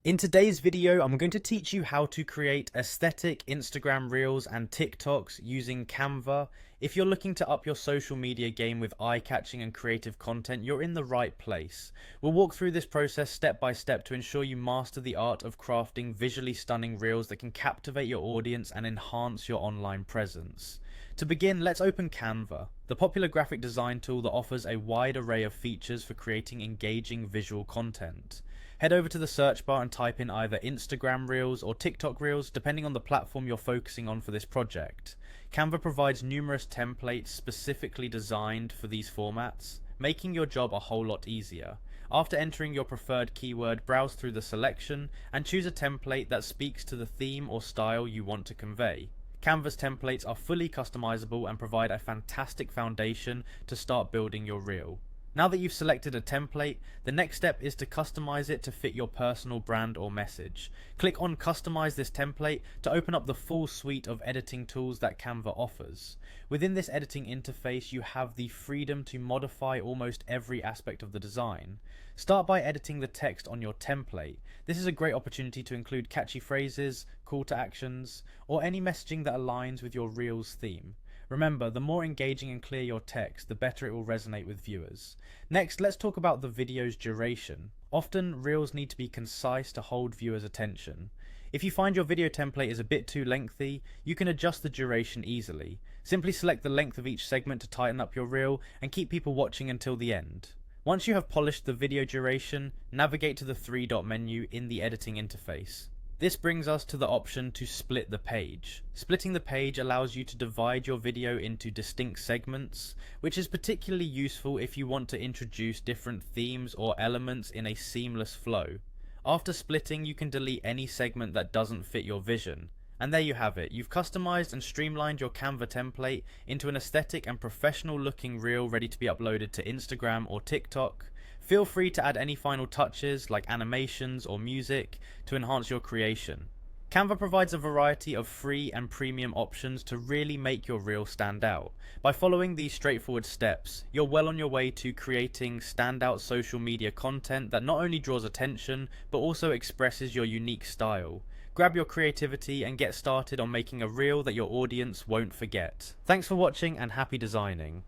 In today's video, I'm going to teach you how to create aesthetic Instagram Reels and TikToks using Canva. If you're looking to up your social media game with eye-catching and creative content, you're in the right place. We'll walk through this process step by step to ensure you master the art of crafting visually stunning Reels that can captivate your audience and enhance your online presence. To begin, let's open Canva, the popular graphic design tool that offers a wide array of features for creating engaging visual content. Head over to the search bar and type in either Instagram Reels or TikTok Reels, depending on the platform you're focusing on for this project. Canva provides numerous templates specifically designed for these formats, making your job a whole lot easier. After entering your preferred keyword, browse through the selection and choose a template that speaks to the theme or style you want to convey. Canva's templates are fully customizable and provide a fantastic foundation to start building your reel. Now that you've selected a template, the next step is to customize it to fit your personal brand or message. Click on Customize this template to open up the full suite of editing tools that Canva offers. Within this editing interface, you have the freedom to modify almost every aspect of the design. Start by editing the text on your template. This is a great opportunity to include catchy phrases, call to actions, or any messaging that aligns with your Reels theme. Remember, the more engaging and clear your text, the better it will resonate with viewers. Next, let's talk about the video's duration. Often, Reels need to be concise to hold viewers' attention. If you find your video template is a bit too lengthy, you can adjust the duration easily. Simply select the length of each segment to tighten up your reel and keep people watching until the end. Once you have polished the video duration, navigate to the three-dot menu in the editing interface. This brings us to the option to split the page. Splitting the page allows you to divide your video into distinct segments, which is particularly useful if you want to introduce different themes or elements in a seamless flow. After splitting, you can delete any segment that doesn't fit your vision. And there you have it. You've customized and streamlined your Canva template into an aesthetic and professional looking reel ready to be uploaded to Instagram or TikTok. Feel free to add any final touches like animations or music to enhance your creation. Canva provides a variety of free and premium options to really make your reel stand out. By following these straightforward steps, you're well on your way to creating standout social media content that not only draws attention, but also expresses your unique style. Grab your creativity and get started on making a reel that your audience won't forget. Thanks for watching and happy designing.